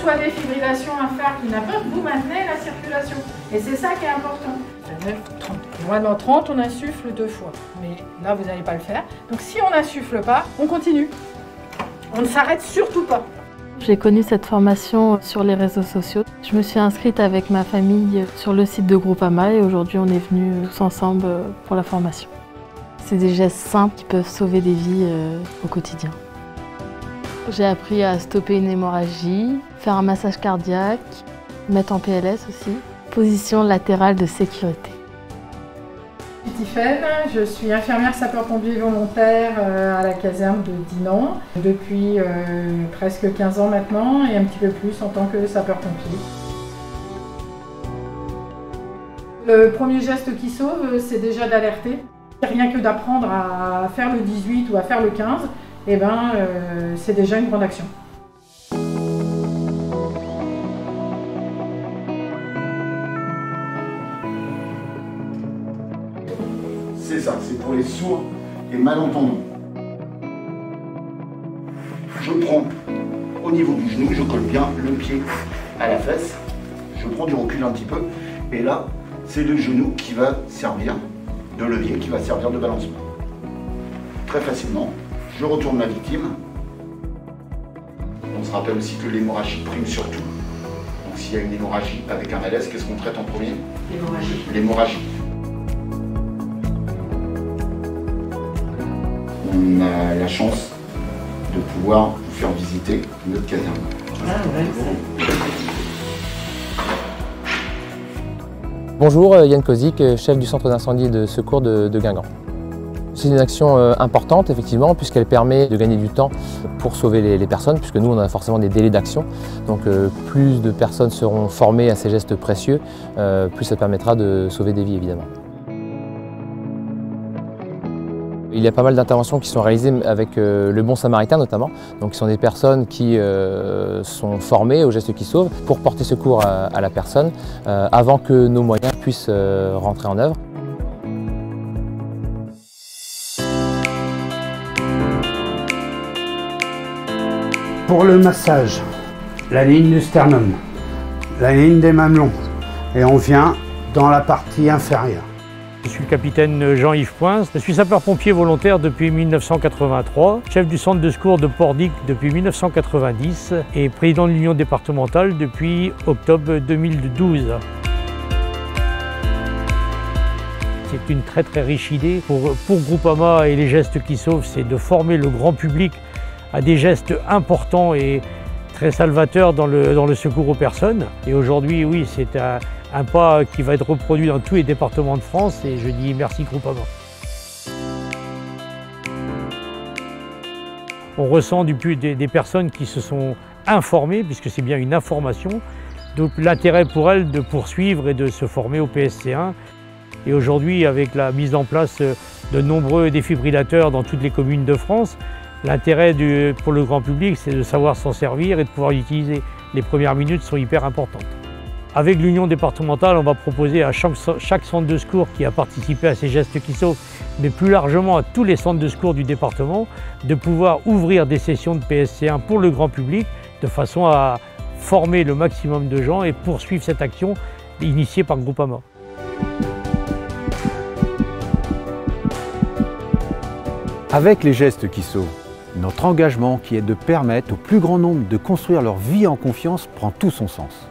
soit défibrillation, infarct ou n'importe, vous maintenez la circulation. Et c'est ça qui est important. 9, 30. Moi, dans 30, on insuffle 2 fois. Mais là, vous n'allez pas le faire. Donc si on n'insuffle pas, on continue. On ne s'arrête surtout pas. J'ai connu cette formation sur les réseaux sociaux. Je me suis inscrite avec ma famille sur le site de Groupama et aujourd'hui on est venus tous ensemble pour la formation. C'est des gestes simples qui peuvent sauver des vies au quotidien. J'ai appris à stopper une hémorragie, faire un massage cardiaque, mettre en PLS aussi, position latérale de sécurité. Je suis Tiffaine, je suis infirmière sapeur-pompier volontaire à la caserne de Dinan depuis presque 15 ans maintenant et un petit peu plus en tant que sapeur-pompier. Le premier geste qui sauve, c'est déjà d'alerter. Rien que d'apprendre à faire le 18 ou à faire le 15, c'est déjà une grande action. C'est ça, c'est pour les sourds et malentendants. Je prends au niveau du genou, je colle bien le pied à la fesse, je prends du recul un petit peu, et là, c'est le genou qui va servir de levier, qui va servir de balancement. Très facilement, je retourne ma victime. On se rappelle aussi que l'hémorragie prime surtout. Donc s'il y a une hémorragie avec un malaise, qu'est-ce qu'on traite en premier? L'hémorragie. L'hémorragie. On a la chance de pouvoir vous faire visiter notre caserne. Bonjour, Yann Kozik, chef du centre d'incendie et de secours de Guingamp. C'est une action importante effectivement puisqu'elle permet de gagner du temps pour sauver les personnes puisque nous on a forcément des délais d'action. Donc plus de personnes seront formées à ces gestes précieux, plus ça permettra de sauver des vies évidemment. Il y a pas mal d'interventions qui sont réalisées avec le Bon Samaritain notamment. Donc ce sont des personnes qui sont formées aux gestes qui sauvent pour porter secours à la personne avant que nos moyens puissent rentrer en œuvre. Pour le massage, la ligne du sternum, la ligne des mamelons et on vient dans la partie inférieure. Je suis le capitaine Jean-Yves Poins, je suis sapeur-pompier volontaire depuis 1983, chef du centre de secours de Pordic depuis 1990 et président de l'union départementale depuis octobre 2012. C'est une très riche idée pour Groupama et les gestes qui sauvent, c'est de former le grand public à des gestes importants et très salvateurs dans le secours aux personnes. Et aujourd'hui, oui, c'est un pas qui va être reproduit dans tous les départements de France et je dis merci Groupama. On ressent des personnes qui se sont informées, puisque c'est bien une information, donc l'intérêt pour elles de poursuivre et de se former au PSC1. Et aujourd'hui, avec la mise en place de nombreux défibrillateurs dans toutes les communes de France, l'intérêt pour le grand public, c'est de savoir s'en servir et de pouvoir l'utiliser. Les premières minutes sont hyper importantes. Avec l'union départementale, on va proposer à chaque centre de secours qui a participé à ces gestes qui sauvent, mais plus largement à tous les centres de secours du département, de pouvoir ouvrir des sessions de PSC1 pour le grand public, de façon à former le maximum de gens et poursuivre cette action initiée par Groupama. Avec les gestes qui sauvent, notre engagement qui est de permettre au plus grand nombre de construire leur vie en confiance prend tout son sens.